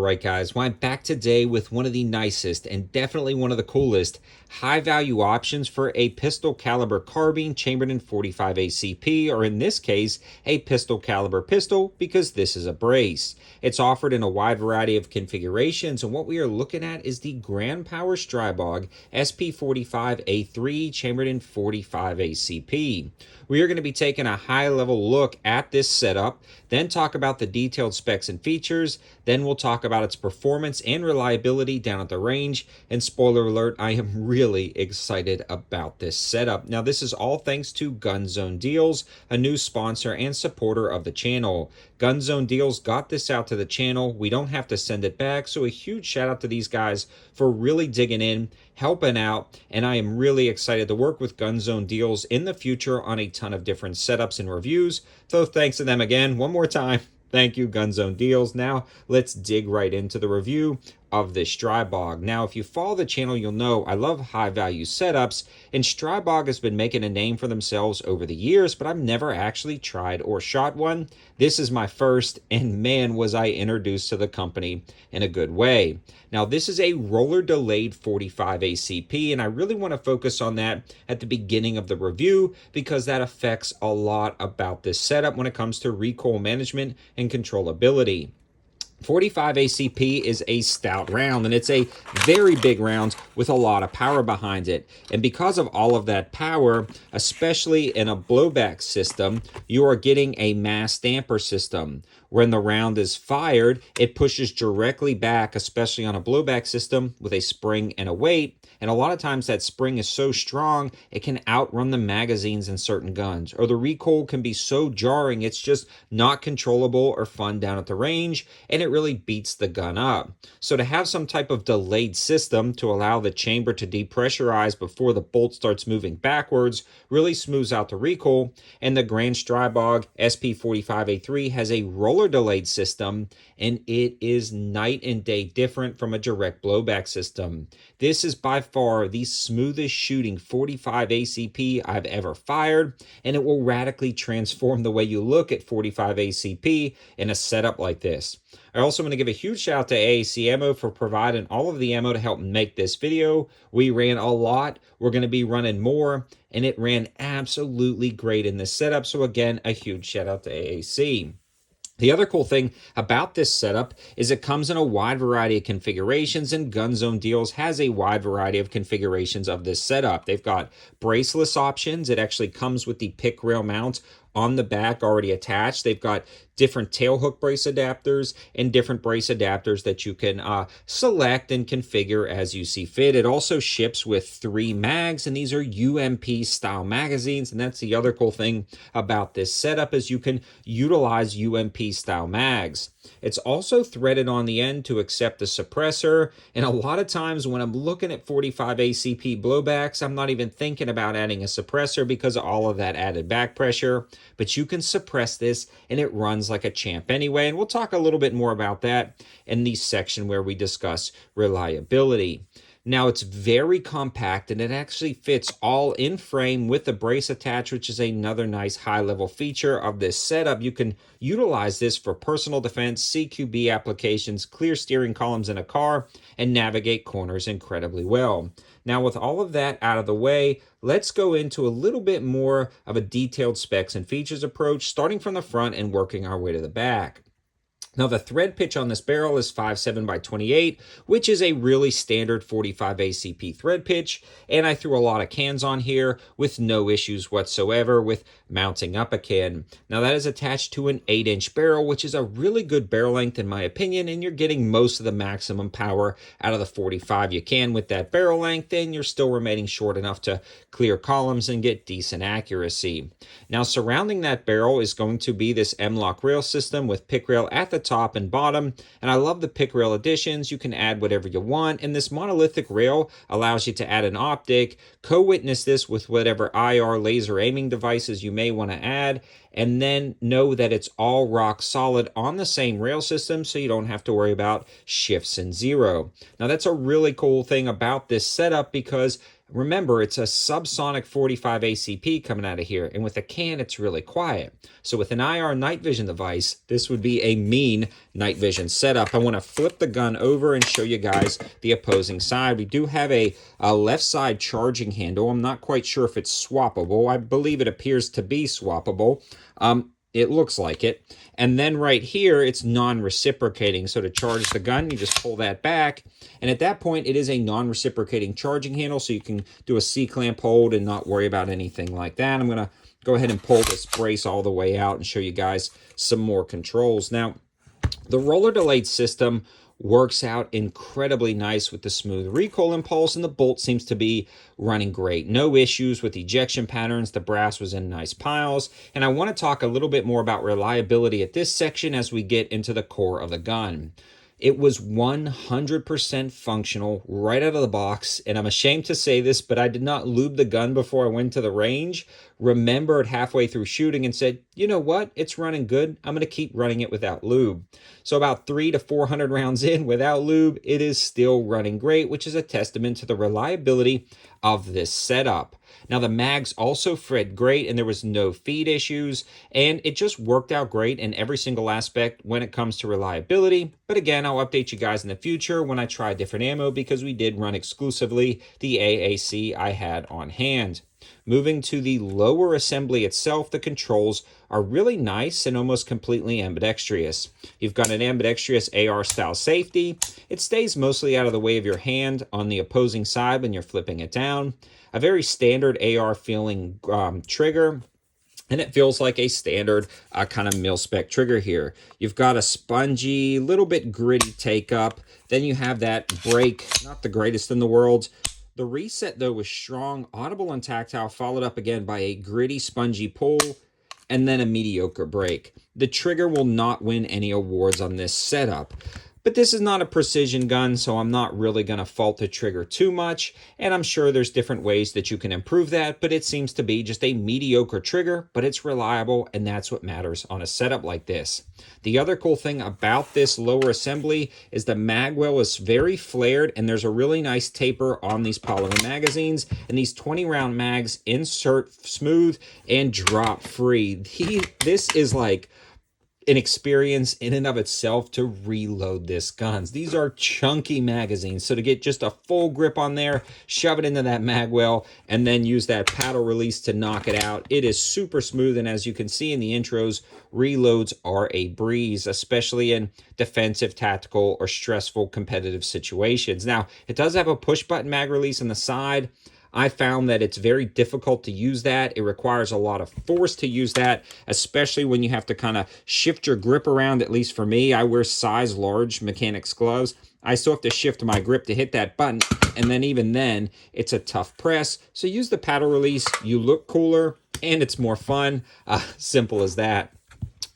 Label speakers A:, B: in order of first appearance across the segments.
A: Alright guys, well I'm back today with one of the nicest and definitely one of the coolest high value options for a pistol caliber carbine chambered in 45 ACP, or in this case a pistol caliber pistol because this is a brace. It's offered in a wide variety of configurations, and what we are looking at is the Grand Power Stribog SP45A3 chambered in 45 ACP. We are going to be taking a high level look at this setup, then talk about the detailed specs and features, then we'll talk about its performance and reliability down at the range, and spoiler alert, I am really excited about this setup. Now this is all thanks to Gun Zone Deals, a new sponsor and supporter of the channel. Gun Zone Deals got this out to the channel. We don't have to send it back, so a huge shout out to these guys for really digging in, helping out, and I am really excited to work with Gun Zone Deals in the future on a ton of different setups and reviews. So thanks to them again, one more time. Thank you, Gun Zone Deals. Now, let's dig right into the review of this Stribog. Now, if you follow the channel, you'll know I love high-value setups, and Stribog has been making a name for themselves over the years, but I've never actually tried or shot one. This is my first, and man, was I introduced to the company in a good way. Now, this is a roller-delayed 45 ACP, and I really want to focus on that at the beginning of the review because that affects a lot about this setup when it comes to recoil management and controllability. 45 ACP is a stout round, and it's a very big round with a lot of power behind it. And because of all of that power, especially in a blowback system, you are getting a mass damper system. When the round is fired, it pushes directly back, especially on a blowback system with a spring and a weight. And a lot of times that spring is so strong, it can outrun the magazines in certain guns. Or the recoil can be so jarring, it's just not controllable or fun down at the range, and it really beats the gun up. So to have some type of delayed system to allow the chamber to depressurize before the bolt starts moving backwards really smooths out the recoil. And the Grand Stribog SP45A3 has a roller delayed system, and it is night and day different from a direct blowback system. This is by far the smoothest shooting 45 ACP I've ever fired, and it will radically transform the way you look at 45 ACP in a setup like this. I also want to give a huge shout out to AAC Ammo for providing all of the ammo to help make this video. We ran a lot, we're going to be running more, and it ran absolutely great in this setup. So again, a huge shout out to AAC. The other cool thing about this setup is it comes in a wide variety of configurations, and Gun Zone Deals has a wide variety of configurations of this setup. They've got braceless options. It actually comes with the pick rail mount on the back already attached. They've got different tail hook brace adapters and different brace adapters that you can select and configure as you see fit. It also ships with 3 mags, and these are UMP style magazines, and that's the other cool thing about this setup is you can utilize UMP style mags. It's also threaded on the end to accept the suppressor, and a lot of times when I'm looking at 45 ACP blowbacks, I'm not even thinking about adding a suppressor because of all of that added back pressure, but you can suppress this and it runs like a champ anyway, and we'll talk a little bit more about that in the section where we discuss reliability. Now, it's very compact, and it actually fits all in frame with the brace attached, which is another nice high-level feature of this setup. You can utilize this for personal defense, CQB applications, clear steering columns in a car, and navigate corners incredibly well. Now, with all of that out of the way, let's go into a little bit more of a detailed specs and features approach, starting from the front and working our way to the back. Now, the thread pitch on this barrel is 5.7 by 28, which is a really standard 45 ACP thread pitch, and I threw a lot of cans on here with no issues whatsoever with mounting up a can. Now, that is attached to an 8-inch barrel, which is a really good barrel length in my opinion, and you're getting most of the maximum power out of the 45 you can with that barrel length, and you're still remaining short enough to clear columns and get decent accuracy. Now, surrounding that barrel is going to be this M-LOK rail system with pick rail at the top and bottom, and I love the pick rail additions. You can add whatever you want, and this monolithic rail allows you to add an optic, co-witness this with whatever IR laser aiming devices you may want to add, and then know that it's all rock solid on the same rail system, so you don't have to worry about shifts and zero. Now, that's a really cool thing about this setup because Remember, it's a subsonic 45 ACP coming out of here, and with a can, it's really quiet. So with an IR night vision device, this would be a mean night vision setup. I want to flip the gun over and show you guys the opposing side. We do have a left side charging handle. I'm not quite sure if it's swappable. I believe it appears to be swappable. It looks like it. And then right here, it's non-reciprocating. So to charge the gun, you just pull that back. And at that point, it is a non-reciprocating charging handle, so you can do a C-clamp hold and not worry about anything like that. I'm going to go ahead and pull this brace all the way out and show you guys some more controls. Now, the roller delayed system works out incredibly nice with the smooth recoil impulse, and the bolt seems to be running great. No issues with ejection patterns. The brass was in nice piles. And I want to talk a little bit more about reliability at this section as we get into the core of the gun. It was 100% functional right out of the box, and I'm ashamed to say this, but I did not lube the gun before I went to the range. Remembered halfway through shooting and said, you know what, it's running good. I'm going to keep running it without lube. So about 300 to 400 rounds in without lube, it is still running great, which is a testament to the reliability of this setup. Now the mags also fed great, and there was no feed issues, and it just worked out great in every single aspect when it comes to reliability. But again, I'll update you guys in the future when I try different ammo, because we did run exclusively the AAC I had on hand. Moving to the lower assembly itself, the controls are really nice and almost completely ambidextrous. You've got an ambidextrous AR style safety. It stays mostly out of the way of your hand on the opposing side when you're flipping it down. A very standard AR feeling trigger, and it feels like a standard kind of mil-spec trigger here. You've got a spongy, little bit gritty take-up. Then you have that break, not the greatest in the world. The reset, though, was strong, audible, and tactile, followed up again by a gritty, spongy pull, and then a mediocre break. The trigger will not win any awards on this setup. But this is not a precision gun, so I'm not really going to fault the trigger too much, and I'm sure there's different ways that you can improve that, but it seems to be just a mediocre trigger, but it's reliable, and that's what matters on a setup like this. The other cool thing about this lower assembly is the mag well is very flared, and there's a really nice taper on these polymer magazines, and these 20-round mags insert smooth and drop free. This is like an experience in and of itself to reload this gun. These are chunky magazines, so to get just a full grip on there, shove it into that mag well, and then use that paddle release to knock it out. It is super smooth, and as you can see in the intros, reloads are a breeze, especially in defensive, tactical, or stressful competitive situations. Now, it does have a push button mag release on the side. I found that it's very difficult to use that. It requires a lot of force to use that, especially when you have to kind of shift your grip around. At least for me, I wear size large mechanics gloves. I still have to shift my grip to hit that button, and then even then, it's a tough press. So use the paddle release. You look cooler, and it's more fun. Simple as that.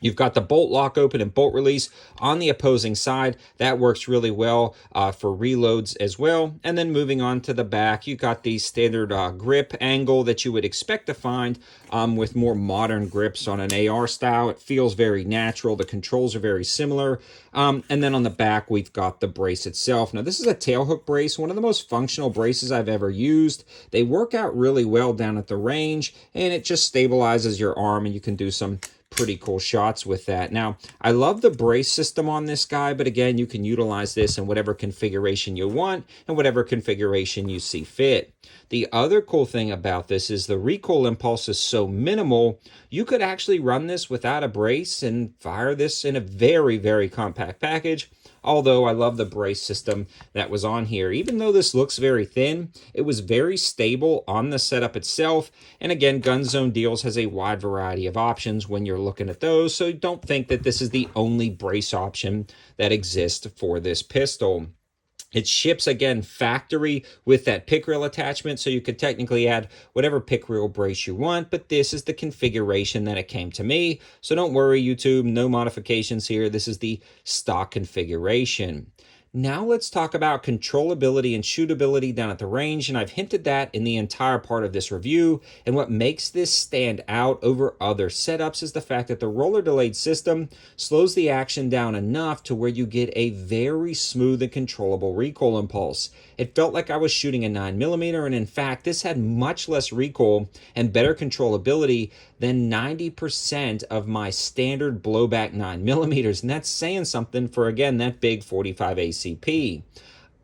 A: You've got the bolt lock open and bolt release on the opposing side. That works really well for reloads as well. And then moving on to the back, you got the standard grip angle that you would expect to find with more modern grips on an AR style. It feels very natural. The controls are very similar. And then on the back, we've got the brace itself. Now, this is a tailhook brace, one of the most functional braces I've ever used. They work out really well down at the range, and it just stabilizes your arm, and you can do some pretty cool shots with that. Now, I love the brace system on this guy, but again, you can utilize this in whatever configuration you want and whatever configuration you see fit. The other cool thing about this is the recoil impulse is so minimal, you could actually run this without a brace and fire this in a very, very compact package. Although I love the brace system that was on here. Even though this looks very thin, it was very stable on the setup itself. And again, Gun Zone Deals has a wide variety of options when you're looking at those, so don't think that this is the only brace option that exists for this pistol. It ships, again, factory with that pick reel attachment, so you could technically add whatever pick reel brace you want, but this is the configuration that it came to me. So don't worry, YouTube, no modifications here. This is the stock configuration. Now let's talk about controllability and shootability down at the range, and I've hinted that in the entire part of this review, and what makes this stand out over other setups is the fact that the roller delayed system slows the action down enough to where you get a very smooth and controllable recoil impulse. It felt like I was shooting a 9mm, and in fact this had much less recoil and better controllability than 90% of my standard blowback 9mm, and that's saying something for, again, that big 45 ACP.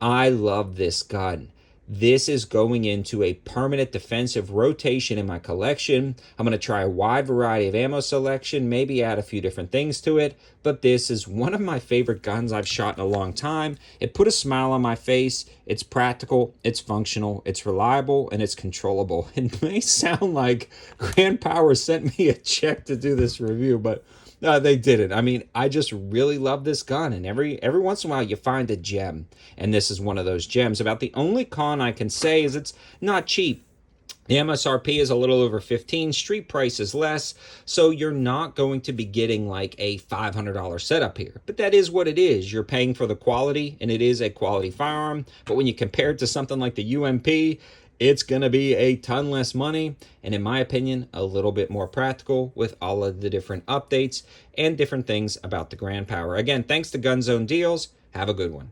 A: I love this gun. This is going into a permanent defensive rotation in my collection. I'm going to try a wide variety of ammo selection, maybe add a few different things to it, but this is one of my favorite guns I've shot in a long time. It put a smile on my face. It's practical, it's functional, it's reliable, and it's controllable. It may sound like Grand Power sent me a check to do this review, but they didn't. I mean, I just really love this gun, and every once in a while you find a gem, and this is one of those gems. About the only con I can say is it's not cheap. The MSRP is a little over 15, street price is less, so you're not going to be getting like a $500 setup here. But that is what it is. You're paying for the quality, and it is a quality firearm. But when you compare it to something like the UMP, it's going to be a ton less money, and in my opinion, a little bit more practical with all of the different updates and different things about the Grand Power. Again, thanks to Gun Zone Deals. Have a good one.